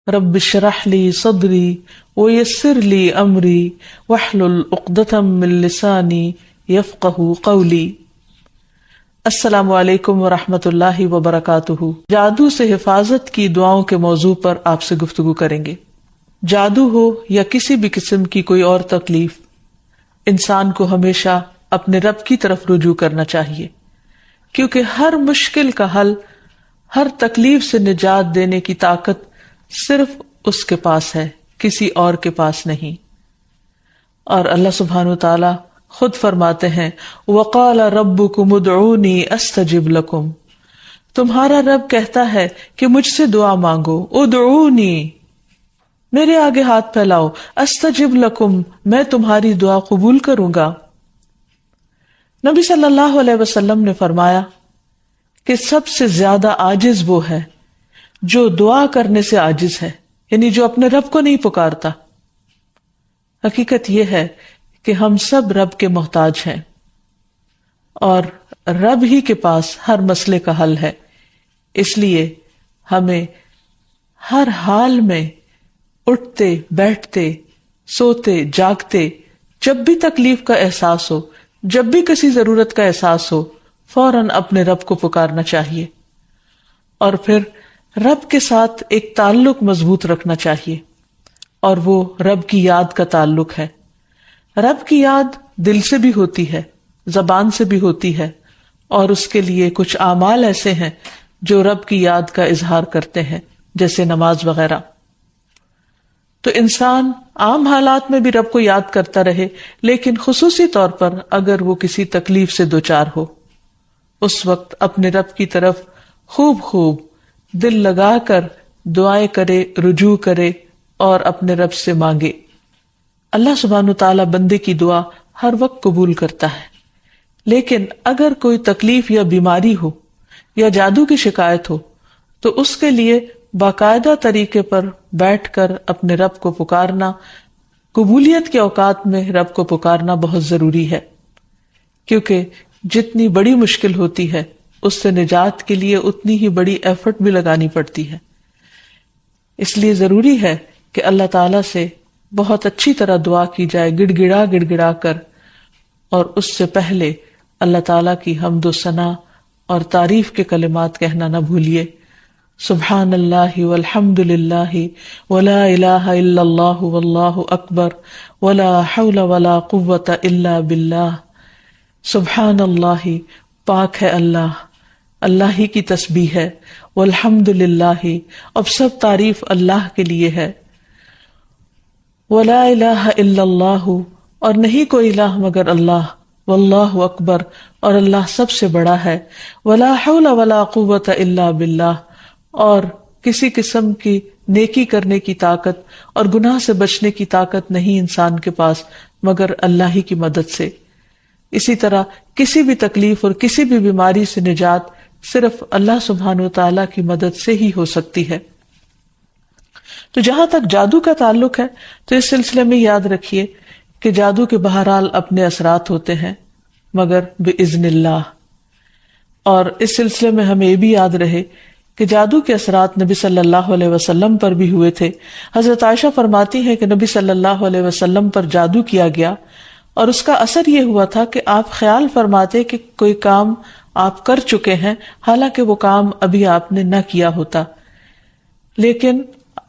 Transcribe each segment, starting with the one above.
رب اشرح لی صدری ویسر لی امری واحلل عقدۃ من لسانی یفقہوا قولی۔ السلام علیکم ورحمۃ اللہ وبرکاتہ۔ جادو سے حفاظت کی دعاؤں کے موضوع پر آپ سے گفتگو کریں گے۔ جادو ہو یا کسی بھی قسم کی کوئی اور تکلیف، انسان کو ہمیشہ اپنے رب کی طرف رجوع کرنا چاہیے، کیونکہ ہر مشکل کا حل، ہر تکلیف سے نجات دینے کی طاقت صرف اس کے پاس ہے، کسی اور کے پاس نہیں۔ اور اللہ سبحانہ وتعالی خود فرماتے ہیں وَقَالَ رَبُّكُمُ ادْعُونِي أَسْتَجِبْ لَكُمْ، تمہارا رب کہتا ہے کہ مجھ سے دعا مانگو، ادعونی، میرے آگے ہاتھ پھیلاؤ، استجب لکم، میں تمہاری دعا قبول کروں گا۔ نبی صلی اللہ علیہ وسلم نے فرمایا کہ سب سے زیادہ عاجز وہ ہے جو دعا کرنے سے عاجز ہے، یعنی جو اپنے رب کو نہیں پکارتا۔ حقیقت یہ ہے کہ ہم سب رب کے محتاج ہیں اور رب ہی کے پاس ہر مسئلے کا حل ہے، اس لیے ہمیں ہر حال میں اٹھتے بیٹھتے سوتے جاگتے جب بھی تکلیف کا احساس ہو، جب بھی کسی ضرورت کا احساس ہو، فوراً اپنے رب کو پکارنا چاہیے اور پھر رب کے ساتھ ایک تعلق مضبوط رکھنا چاہیے، اور وہ رب کی یاد کا تعلق ہے۔ رب کی یاد دل سے بھی ہوتی ہے، زبان سے بھی ہوتی ہے، اور اس کے لیے کچھ اعمال ایسے ہیں جو رب کی یاد کا اظہار کرتے ہیں، جیسے نماز وغیرہ۔ تو انسان عام حالات میں بھی رب کو یاد کرتا رہے، لیکن خصوصی طور پر اگر وہ کسی تکلیف سے دوچار ہو، اس وقت اپنے رب کی طرف خوب دل لگا کر دعائیں کرے، رجوع کرے اور اپنے رب سے مانگے۔ اللہ سبحانہ وتعالی بندے کی دعا ہر وقت قبول کرتا ہے، لیکن اگر کوئی تکلیف یا بیماری ہو یا جادو کی شکایت ہو تو اس کے لیے باقاعدہ طریقے پر بیٹھ کر اپنے رب کو پکارنا، قبولیت کے اوقات میں رب کو پکارنا بہت ضروری ہے، کیونکہ جتنی بڑی مشکل ہوتی ہے اس سے نجات کے لیے اتنی ہی بڑی ایفرٹ بھی لگانی پڑتی ہے۔ اس لیے ضروری ہے کہ اللہ تعالیٰ سے بہت اچھی طرح دعا کی جائے، گڑ گڑا کر، اور اس سے پہلے اللہ تعالیٰ کی حمد و ثنا اور تعریف کے کلمات کہنا نہ بھولیے۔ سبحان اللہ والحمد للہ ولا الہ الا اللہ واللہ اکبر ولا حول ولا قوۃ الا باللہ۔ سبحان اللہ، پاک ہے اللہ، اللہ ہی کی تسبیح ہے، والحمد للہ، اب سب تعریف اللہ کے لیے ہے، ولا الہ الا اللہ، اور نہیں کوئی الہ مگر اللہ، واللہ اکبر، اور اللہ سب سے بڑا ہے، ولا حول ولا قوۃ الا باللہ، اور کسی قسم کی نیکی کرنے کی طاقت اور گناہ سے بچنے کی طاقت نہیں انسان کے پاس مگر اللہ ہی کی مدد سے۔ اسی طرح کسی بھی تکلیف اور کسی بھی بیماری سے نجات صرف اللہ سبحانہ وتعالی کی مدد سے ہی ہو سکتی ہے۔ تو جہاں تک جادو کا تعلق ہے تو اس سلسلے میں یاد رکھیے کہ جادو کے بہرحال اپنے اثرات ہوتے ہیں مگر بإذن اللہ، اور اس سلسلے میں ہمیں یہ بھی یاد رہے کہ جادو کے اثرات نبی صلی اللہ علیہ وسلم پر بھی ہوئے تھے۔ حضرت عائشہ فرماتی ہیں کہ نبی صلی اللہ علیہ وسلم پر جادو کیا گیا اور اس کا اثر یہ ہوا تھا کہ آپ خیال فرماتے کہ کوئی کام آپ کر چکے ہیں، حالانکہ وہ کام ابھی آپ نے نہ کیا ہوتا، لیکن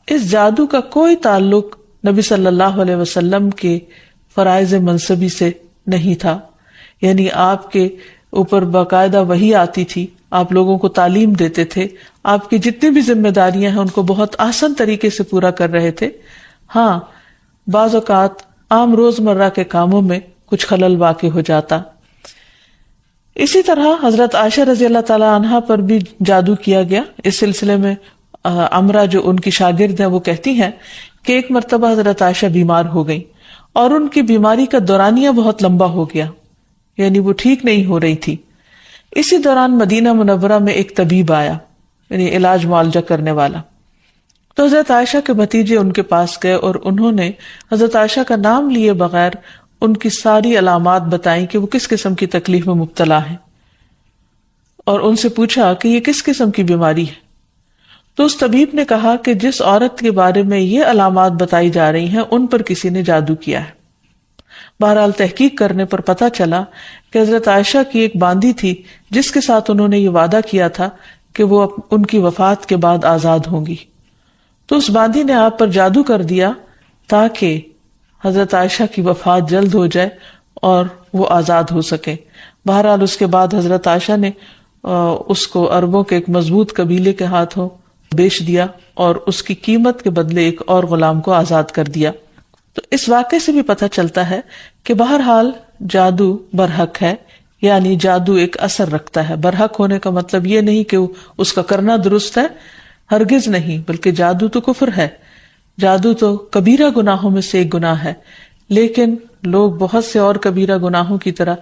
اس جادو کا کوئی تعلق نبی صلی اللہ علیہ وسلم کے فرائض منصبی سے نہیں تھا، یعنی آپ کے اوپر باقاعدہ وحی آتی تھی، آپ لوگوں کو تعلیم دیتے تھے، آپ کی جتنی بھی ذمہ داریاں ہیں ان کو بہت آسان طریقے سے پورا کر رہے تھے۔ ہاں، بعض اوقات عام روزمرہ کے کاموں میں کچھ خلل واقع ہو جاتا۔ اسی طرح حضرت عائشہ رضی اللہ تعالی عنہا پر بھی جادو کیا گیا۔ اس سلسلے میں عمرہ جو ان کی شاگرد ہیں وہ کہتی ہیں کہ ایک مرتبہ حضرت عائشہ بیمار ہو گئی اور ان کی بیماری کا دورانیہ بہت لمبا ہو گیا، یعنی وہ ٹھیک نہیں ہو رہی تھی۔ اسی دوران مدینہ منورہ میں ایک طبیب آیا، یعنی علاج معالجہ کرنے والا، تو حضرت عائشہ کے بھتیجے ان کے پاس گئے اور انہوں نے حضرت عائشہ کا نام لیے بغیر ان کی ساری علامات بتائیں کہ وہ کس قسم کی تکلیف میں مبتلا ہے، اور ان سے پوچھا کہ یہ کس قسم کی بیماری ہے۔ تو اس طبیب نے کہا کہ جس عورت کے بارے میں یہ علامات بتائی جا رہی ہیں ان پر کسی نے جادو کیا ہے۔ بہرحال تحقیق کرنے پر پتہ چلا کہ حضرت عائشہ کی ایک باندی تھی جس کے ساتھ انہوں نے یہ وعدہ کیا تھا کہ وہ ان کی وفات کے بعد آزاد ہوں گی۔ تو اس باندی نے آپ پر جادو کر دیا تاکہ حضرت عائشہ کی وفات جلد ہو جائے اور وہ آزاد ہو سکے۔ بہرحال اس کے بعد حضرت عائشہ نے اس کو عربوں کے ایک مضبوط قبیلے کے ہاتھوں بیچ دیا اور اس کی قیمت کے بدلے ایک اور غلام کو آزاد کر دیا۔ تو اس واقعے سے بھی پتہ چلتا ہے کہ بہرحال جادو برحق ہے، یعنی جادو ایک اثر رکھتا ہے۔ برحق ہونے کا مطلب یہ نہیں کہ اس کا کرنا درست ہے، ہرگز نہیں، بلکہ جادو تو کفر ہے، جادو تو کبیرہ گناہوں میں سے ایک گناہ ہے، لیکن لوگ بہت سے اور کبیرہ گناہوں کی طرح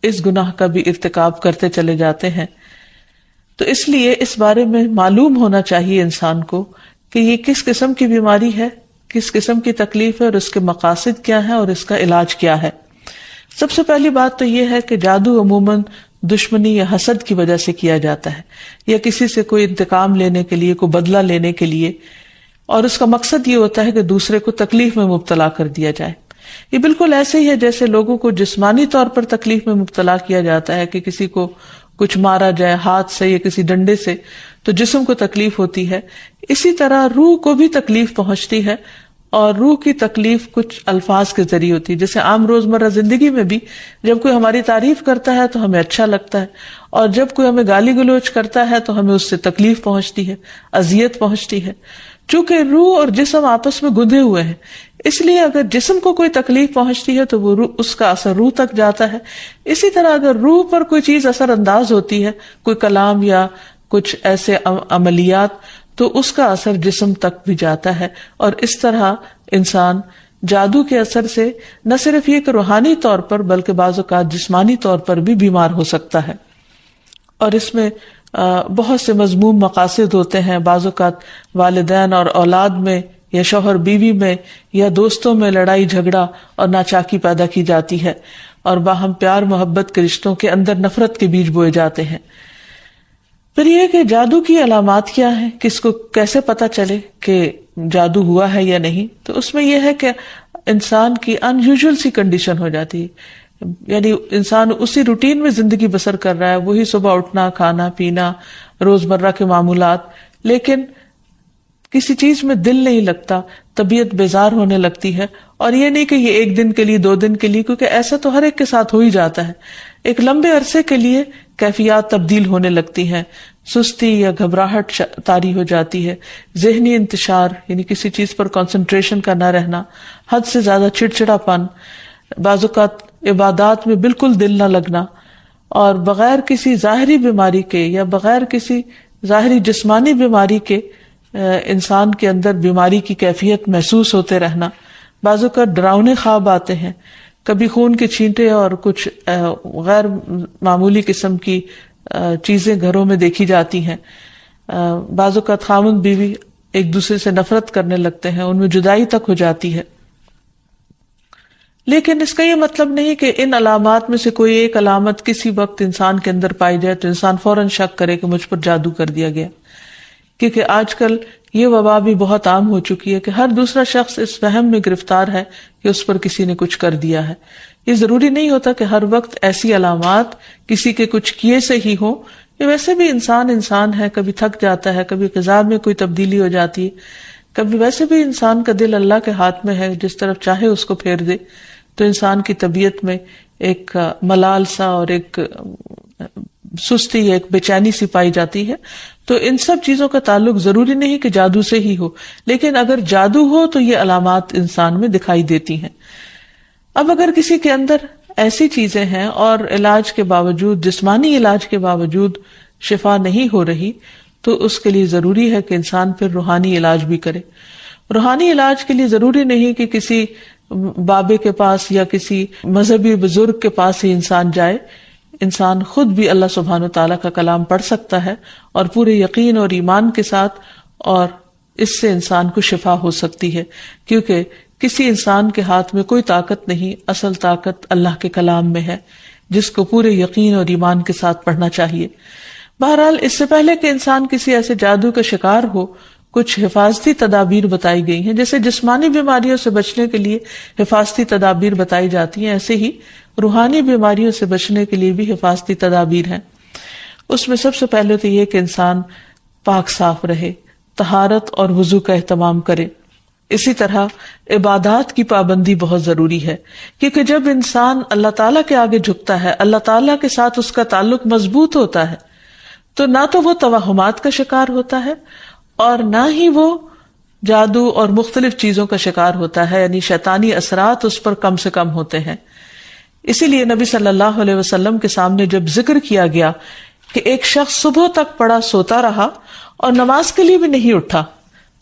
اس گناہ کا بھی ارتکاب کرتے چلے جاتے ہیں۔ تو اس لیے اس بارے میں معلوم ہونا چاہیے انسان کو کہ یہ کس قسم کی بیماری ہے، کس قسم کی تکلیف ہے اور اس کے مقاصد کیا ہیں اور اس کا علاج کیا ہے۔ سب سے پہلی بات تو یہ ہے کہ جادو عموماً دشمنی یا حسد کی وجہ سے کیا جاتا ہے، یا کسی سے کوئی انتقام لینے کے لیے، کوئی بدلہ لینے کے لیے، اور اس کا مقصد یہ ہوتا ہے کہ دوسرے کو تکلیف میں مبتلا کر دیا جائے۔ یہ بالکل ایسے ہی ہے جیسے لوگوں کو جسمانی طور پر تکلیف میں مبتلا کیا جاتا ہے کہ کسی کو کچھ مارا جائے ہاتھ سے یا کسی ڈنڈے سے تو جسم کو تکلیف ہوتی ہے، اسی طرح روح کو بھی تکلیف پہنچتی ہے، اور روح کی تکلیف کچھ الفاظ کے ذریعے ہوتی ہے۔ جیسے عام روزمرہ زندگی میں بھی جب کوئی ہماری تعریف کرتا ہے تو ہمیں اچھا لگتا ہے، اور جب کوئی ہمیں گالی گلوچ کرتا ہے تو ہمیں اس سے تکلیف پہنچتی ہے، اذیت پہنچتی ہے۔ چونکہ روح اور جسم آپس میں گندھے ہوئے ہیں، اس لیے اگر جسم کو کوئی تکلیف پہنچتی ہے تو وہ اس کا اثر روح تک جاتا ہے۔ اسی طرح اگر روح پر کوئی چیز اثر انداز ہوتی ہے، کوئی کلام یا کچھ ایسے عملیات، تو اس کا اثر جسم تک بھی جاتا ہے، اور اس طرح انسان جادو کے اثر سے نہ صرف یہ کہ روحانی طور پر بلکہ بعض اوقات جسمانی طور پر بھی بیمار ہو سکتا ہے، اور اس میں بہت سے مذموم مقاصد ہوتے ہیں۔ بعض اوقات والدین اور اولاد میں یا شوہر بیوی میں یا دوستوں میں لڑائی جھگڑا اور ناچاکی پیدا کی جاتی ہے، اور باہم پیار محبت کے رشتوں کے اندر نفرت کے بیج بوئے جاتے ہیں۔ پھر یہ کہ جادو کی علامات کیا ہیں، کس کو کیسے پتہ چلے کہ جادو ہوا ہے یا نہیں، تو اس میں یہ ہے کہ انسان کی ان یوزول سی کنڈیشن ہو جاتی ہے، یعنی انسان اسی روٹین میں زندگی بسر کر رہا ہے، وہی صبح اٹھنا، کھانا پینا، روزمرہ کے معمولات، لیکن کسی چیز میں دل نہیں لگتا، طبیعت بیزار ہونے لگتی ہے۔ اور یہ نہیں کہ یہ ایک دن کے لیے، 2 دن کے لیے، کیونکہ ایسا تو ہر ایک کے ساتھ ہو ہی جاتا ہے، ایک لمبے عرصے کے لیے کیفیات تبدیل ہونے لگتی ہیں، سستی یا گھبراہٹ طاری ہو جاتی ہے، ذہنی انتشار یعنی کسی چیز پر کنسنٹریشن کا نہ رہنا، حد سے زیادہ چڑچڑا پن، بعض اوقات عبادات میں بالکل دل نہ لگنا، اور بغیر کسی ظاہری بیماری کے یا بغیر کسی ظاہری جسمانی بیماری کے انسان کے اندر بیماری کی کیفیت محسوس ہوتے رہنا، بعض اوقات ڈراؤنے خواب آتے ہیں، کبھی خون کے چھینٹے اور کچھ غیر معمولی قسم کی چیزیں گھروں میں دیکھی جاتی ہیں، بعض اوقات خاوند بیوی ایک دوسرے سے نفرت کرنے لگتے ہیں، ان میں جدائی تک ہو جاتی ہے۔ لیکن اس کا یہ مطلب نہیں کہ ان علامات میں سے کوئی ایک علامت کسی وقت انسان کے اندر پائی جائے تو انسان فوراً شک کرے کہ مجھ پر جادو کر دیا گیا، کیونکہ آج کل یہ وبا بھی بہت عام ہو چکی ہے کہ ہر دوسرا شخص اس وہم میں گرفتار ہے کہ اس پر کسی نے کچھ کر دیا ہے۔ یہ ضروری نہیں ہوتا کہ ہر وقت ایسی علامات کسی کے کچھ کیے سے ہی ہوں، یہ ویسے بھی انسان ہے، کبھی تھک جاتا ہے، کبھی غذا میں کوئی تبدیلی ہو جاتی ہے، کبھی ویسے بھی انسان کا دل اللہ کے ہاتھ میں ہے، جس طرف چاہے اس کو پھیر دے، تو انسان کی طبیعت میں ایک ملال سا اور ایک سستی یا ایک بے چینی سی پائی جاتی ہے۔ تو ان سب چیزوں کا تعلق ضروری نہیں کہ جادو سے ہی ہو، لیکن اگر جادو ہو تو یہ علامات انسان میں دکھائی دیتی ہیں۔ اب اگر کسی کے اندر ایسی چیزیں ہیں اور علاج کے باوجود، جسمانی علاج کے باوجود شفا نہیں ہو رہی، تو اس کے لیے ضروری ہے کہ انسان پھر روحانی علاج بھی کرے۔ روحانی علاج کے لیے ضروری نہیں کہ کسی بابے کے پاس یا کسی مذہبی بزرگ کے پاس ہی انسان جائے، انسان خود بھی اللہ سبحانہ وتعالیٰ کا کلام پڑھ سکتا ہے اور پورے یقین اور ایمان کے ساتھ، اور اس سے انسان کو شفا ہو سکتی ہے، کیونکہ کسی انسان کے ہاتھ میں کوئی طاقت نہیں، اصل طاقت اللہ کے کلام میں ہے، جس کو پورے یقین اور ایمان کے ساتھ پڑھنا چاہیے۔ بہرحال اس سے پہلے کہ انسان کسی ایسے جادو کا شکار ہو، کچھ حفاظتی تدابیر بتائی گئی ہیں. جیسے جسمانی بیماریوں سے بچنے کے لیے حفاظتی تدابیر بتائی جاتی ہیں، ایسے ہی روحانی بیماریوں سے بچنے کے لیے بھی حفاظتی تدابیر ہیں. اس میں سب سے پہلے تو یہ کہ انسان پاک صاف رہے، طہارت اور وضو کا اہتمام کرے. اسی طرح عبادات کی پابندی بہت ضروری ہے، کیونکہ جب انسان اللہ تعالیٰ کے آگے جھکتا ہے، اللہ تعالیٰ کے ساتھ اس کا تعلق مضبوط ہوتا ہے، تو نہ تو وہ توہمات کا شکار ہوتا ہے اور نہ ہی وہ جادو اور مختلف چیزوں کا شکار ہوتا ہے، یعنی شیطانی اثرات اس پر کم سے کم ہوتے ہیں. اسی لیے نبی صلی اللہ علیہ وسلم کے سامنے جب ذکر کیا گیا کہ ایک شخص صبح تک پڑا سوتا رہا اور نماز کے لیے بھی نہیں اٹھا،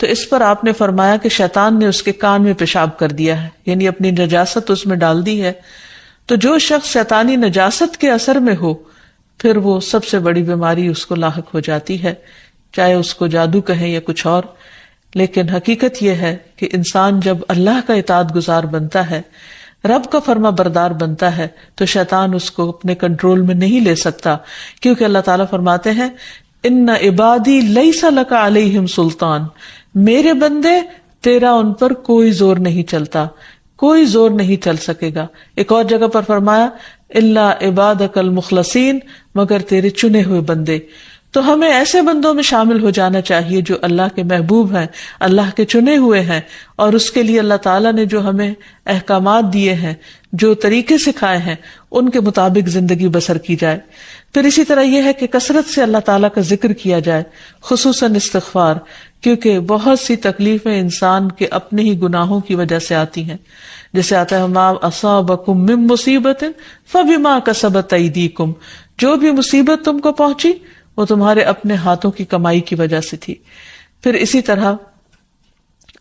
تو اس پر آپ نے فرمایا کہ شیطان نے اس کے کان میں پیشاب کر دیا ہے، یعنی اپنی نجاست اس میں ڈال دی ہے. تو جو شخص شیطانی نجاست کے اثر میں ہو، پھر وہ سب سے بڑی بیماری اس کو لاحق ہو جاتی ہے، چاہے اس کو جادو کہیں یا کچھ اور. لیکن حقیقت یہ ہے کہ انسان جب اللہ کا اطاعت گزار بنتا ہے، رب کا فرما بردار بنتا ہے، تو شیطان اس کو اپنے کنٹرول میں نہیں لے سکتا، کیونکہ اللہ تعالیٰ فرماتے ہیں ان عبادی لیس لک علیہم سلطان، میرے بندے تیرا ان پر کوئی زور نہیں چلتا، کوئی زور نہیں چل سکے گا. ایک اور جگہ پر فرمایا الا عبادک المخلصین، مگر تیرے چنے ہوئے بندے. تو ہمیں ایسے بندوں میں شامل ہو جانا چاہیے جو اللہ کے محبوب ہیں، اللہ کے چنے ہوئے ہیں، اور اس کے لیے اللہ تعالیٰ نے جو ہمیں احکامات دیے ہیں، جو طریقے سکھائے ہیں، ان کے مطابق زندگی بسر کی جائے. پھر اسی طرح یہ ہے کہ کثرت سے اللہ تعالیٰ کا ذکر کیا جائے، خصوصاً استغفار، کیونکہ بہت سی تکلیفیں انسان کے اپنے ہی گناہوں کی وجہ سے آتی ہیں. جیسے آتا ہے ما اصابکم من مصیبت فبما کسبت ایدیکم، جو بھی مصیبت تم کو پہنچی وہ تمہارے اپنے ہاتھوں کی کمائی کی وجہ سے تھی. پھر اسی طرح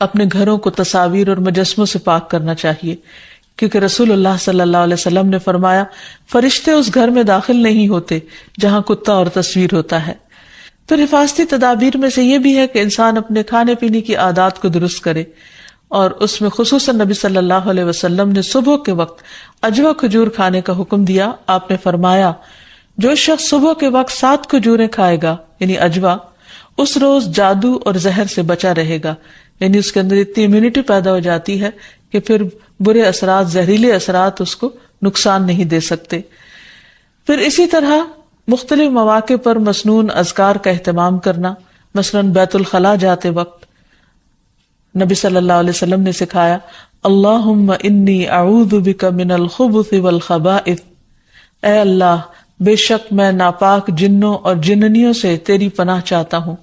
اپنے گھروں کو تصاویر اور مجسموں سے پاک کرنا چاہیے، کیونکہ رسول اللہ صلی اللہ علیہ وسلم نے فرمایا فرشتے اس گھر میں داخل نہیں ہوتے جہاں کتا اور تصویر ہوتا ہے. پھر حفاظتی تدابیر میں سے یہ بھی ہے کہ انسان اپنے کھانے پینے کی عادات کو درست کرے، اور اس میں خصوصاً نبی صلی اللہ علیہ وسلم نے صبح کے وقت اجوا کھجور کھانے کا حکم دیا. آپ نے فرمایا جو شخص صبح کے وقت 7 کھجوریں کھائے گا، یعنی اجوا، اس روز جادو اور زہر سے بچا رہے گا. یعنی اس کے اندر اتنی امیونٹی پیدا ہو جاتی ہے کہ پھر برے اثرات، زہریلے اثرات اس کو نقصان نہیں دے سکتے. پھر اسی طرح مختلف مواقع پر مسنون اذکار کا اہتمام کرنا، مثلاً بیت الخلاء جاتے وقت نبی صلی اللہ علیہ وسلم نے سکھایا اللہم انی اعوذ بک من الخبث والخبائث، اے اللہ بے شک میں ناپاک جنوں اور جننیوں سے تیری پناہ چاہتا ہوں.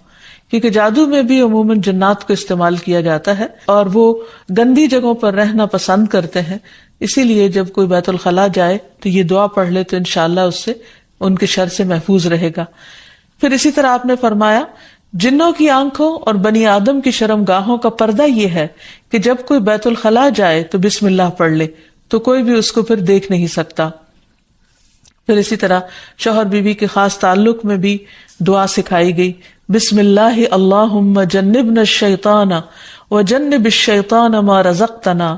کیونکہ جادو میں بھی عموماً جنات کو استعمال کیا جاتا ہے اور وہ گندی جگہوں پر رہنا پسند کرتے ہیں، اسی لیے جب کوئی بیت الخلاء جائے تو یہ دعا پڑھ لے تو انشاءاللہ اس سے ان کے شر سے محفوظ رہے گا. پھر اسی طرح آپ نے فرمایا جنوں کی آنکھوں اور بنی آدم کی شرم گاہوں کا پردہ یہ ہے کہ جب کوئی بیت الخلاء جائے تو بسم اللہ پڑھ لے، تو کوئی بھی اس کو پھر دیکھ نہیں سکتا. پھر اسی طرح شوہر بیوی کے خاص تعلق میں بھی دعا سکھائی گئی، بسم اللہ اللہم جنبنا الشیطان وجنب الشیطان ما رزقتنا.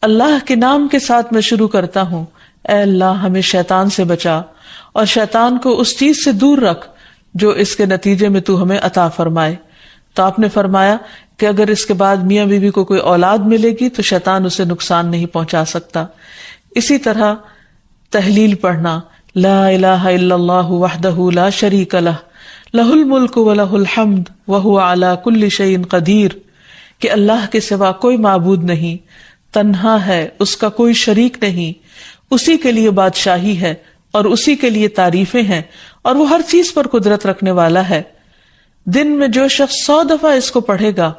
اللہ کے نام کے ساتھ میں شروع کرتا ہوں، اے اللہ ہمیں شیطان سے بچا اور شیطان کو اس چیز سے دور رکھ جو اس کے نتیجے میں تو ہمیں عطا فرمائے. تو آپ نے فرمایا کہ اگر اس کے بعد میاں بیوی کو کوئی اولاد ملے گی تو شیطان اسے نقصان نہیں پہنچا سکتا. اسی طرح تحلیل پڑھنا، لا الہ الا اللہ وحدہ لا شریک لہ لہ الملک ولہ الحمد وہو علی کل شیء قدیر، کہ اللہ کے سوا کوئی معبود نہیں، تنہا ہے، اس کا کوئی شریک نہیں، اسی کے لیے بادشاہی ہے اور اسی کے لیے تعریفیں ہیں، اور وہ ہر چیز پر قدرت رکھنے والا ہے. دن میں جو شخص 100 دفعہ اس کو پڑھے گا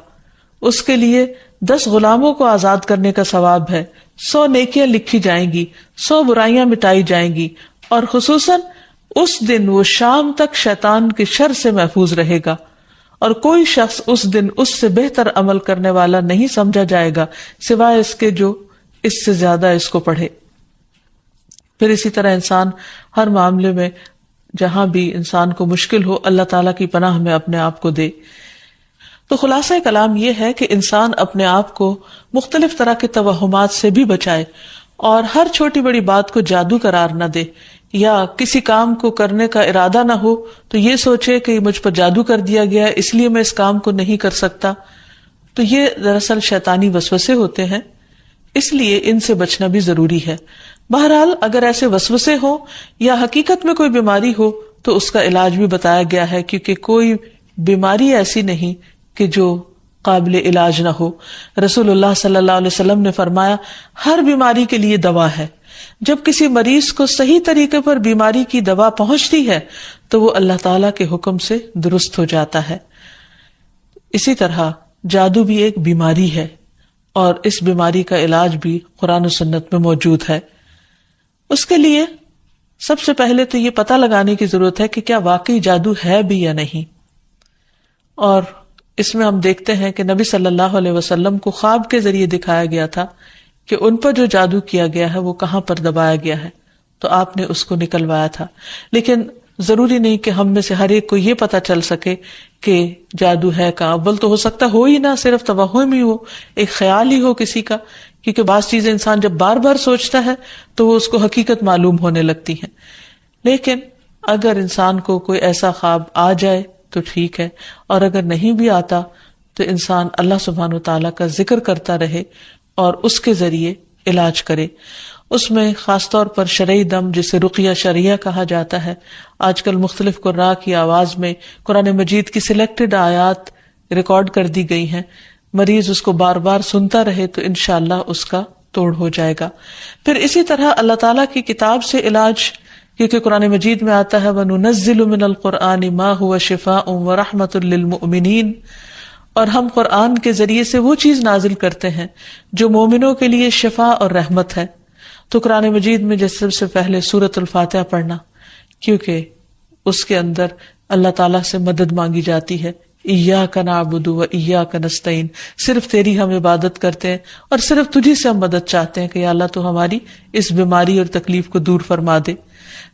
اس کے لیے 10 غلاموں کو آزاد کرنے کا ثواب ہے، 100 نیکیاں لکھی جائیں گی، 100 برائیاں مٹائی جائیں گی، اور خصوصاً اس دن وہ شام تک شیطان کے شر سے محفوظ رہے گا، اور کوئی شخص اس دن اس سے بہتر عمل کرنے والا نہیں سمجھا جائے گا سوائے اس کے جو اس سے زیادہ اس کو پڑھے. پھر اسی طرح انسان ہر معاملے میں جہاں بھی انسان کو مشکل ہو اللہ تعالیٰ کی پناہ میں اپنے آپ کو دے. تو خلاصہ کلام یہ ہے کہ انسان اپنے آپ کو مختلف طرح کے توہمات سے بھی بچائے اور ہر چھوٹی بڑی بات کو جادو قرار نہ دے، یا کسی کام کو کرنے کا ارادہ نہ ہو تو یہ سوچے کہ مجھ پر جادو کر دیا گیا ہے اس لیے میں اس کام کو نہیں کر سکتا، تو یہ دراصل شیطانی وسوسے ہوتے ہیں، اس لیے ان سے بچنا بھی ضروری ہے۔ بہرحال اگر ایسے وسوسے ہوں یا حقیقت میں کوئی بیماری ہو تو اس کا علاج بھی بتایا گیا ہے، کیونکہ کوئی بیماری ایسی نہیں کہ جو قابل علاج نہ ہو۔ رسول اللہ صلی اللہ علیہ وسلم نے فرمایا ہر بیماری کے لیے دوا ہے، جب کسی مریض کو صحیح طریقے پر بیماری کی دوا پہنچتی ہے تو وہ اللہ تعالی کے حکم سے درست ہو جاتا ہے۔ اسی طرح جادو بھی ایک بیماری ہے اور اس بیماری کا علاج بھی قرآن و سنت میں موجود ہے۔ اس کے لیے سب سے پہلے تو یہ پتہ لگانے کی ضرورت ہے کہ کیا واقعی جادو ہے بھی یا نہیں، اور اس میں ہم دیکھتے ہیں کہ نبی صلی اللہ علیہ وسلم کو خواب کے ذریعے دکھایا گیا تھا کہ ان پر جو جادو کیا گیا ہے وہ کہاں پر دبایا گیا ہے، تو آپ نے اس کو نکلوایا تھا۔ لیکن ضروری نہیں کہ ہم میں سے ہر ایک کو یہ پتا چل سکے کہ جادو ہے کہاں، اول تو ہو سکتا ہو ہی نہ، صرف توہم ہی ہو، ایک خیال ہی ہو کسی کا، کیونکہ بعض چیزیں انسان جب بار بار سوچتا ہے تو وہ اس کو حقیقت معلوم ہونے لگتی ہیں۔ لیکن اگر انسان کو کوئی ایسا خواب آ جائے تو ٹھیک ہے، اور اگر نہیں بھی آتا تو انسان اللہ سبحانہ وتعالیٰ کا ذکر کرتا رہے اور اس کے ذریعے علاج کرے۔ اس میں خاص طور پر شرعی دم جسے رقیہ شرعیہ کہا جاتا ہے، آج کل مختلف قراء کی آواز میں قرآن مجید کی سلیکٹڈ آیات ریکارڈ کر دی گئی ہیں، مریض اس کو بار بار سنتا رہے تو انشاءاللہ اس کا توڑ ہو جائے گا۔ پھر اسی طرح اللہ تعالیٰ کی کتاب سے علاج، کیونکہ قرآن مجید میں آتا ہے وَنُنَزِّلُ مِنَ الْقُرْآنِ مَا هُوَ شِفَاءٌ وَرَحْمَةٌ لِّلْمُؤْمِنِينَ، اور ہم قرآن کے ذریعے سے وہ چیز نازل کرتے ہیں جو مومنوں کے لیے شفا اور رحمت ہے۔ تو قرآن مجید میں جیسے سب سے پہلے سورۃ الفاتحہ پڑھنا، کیونکہ اس کے اندر اللہ تعالیٰ سے مدد مانگی جاتی ہے، ایاک نعبد و ایاک نستعین، صرف تیری ہم عبادت کرتے ہیں اور صرف تجھی سے ہم مدد چاہتے ہیں کہ یا اللہ تو ہماری اس بیماری اور تکلیف کو دور فرما دے۔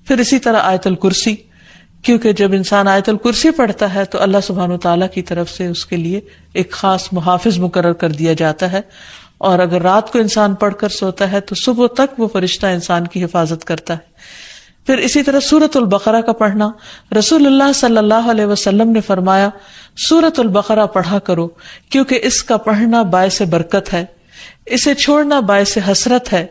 پھر اسی طرح آیت الکرسی، کیونکہ جب انسان آیت الکرسی پڑھتا ہے تو اللہ سبحانہ وتعالیٰ کی طرف سے اس کے لیے ایک خاص محافظ مقرر کر دیا جاتا ہے، اور اگر رات کو انسان پڑھ کر سوتا ہے تو صبح تک وہ فرشتہ انسان کی حفاظت کرتا ہے۔ پھر اسی طرح سورۃ البقرہ کا پڑھنا، رسول اللہ صلی اللہ علیہ وسلم نے فرمایا سورۃ البقرہ پڑھا کرو، کیونکہ اس کا پڑھنا باعث برکت ہے، اسے چھوڑنا باعث حسرت ہے،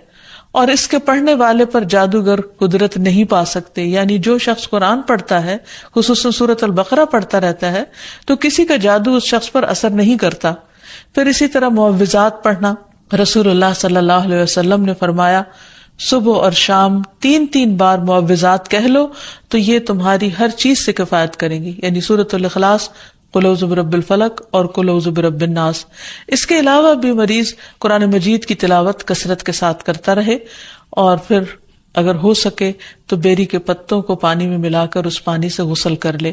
اور اس کے پڑھنے والے پر جادوگر قدرت نہیں پا سکتے۔ یعنی جو شخص قرآن پڑھتا ہے، خصوصاً سورۃ البقرہ پڑھتا رہتا ہے، تو کسی کا جادو اس شخص پر اثر نہیں کرتا۔ پھر اسی طرح معوذات پڑھنا، رسول اللہ صلی اللہ علیہ وسلم نے فرمایا صبح اور شام 3 بار معوذات کہہ لو تو یہ تمہاری ہر چیز سے کفایت کریں گی، یعنی سورۃ الاخلاص، قل اعوذ برب الفلق اور قل اعوذ برب الناس۔ اس کے علاوہ بھی مریض قرآن مجید کی تلاوت کثرت کے ساتھ کرتا رہے، اور پھر اگر ہو سکے تو بیری کے پتوں کو پانی میں ملا کر اس پانی سے غسل کر لے،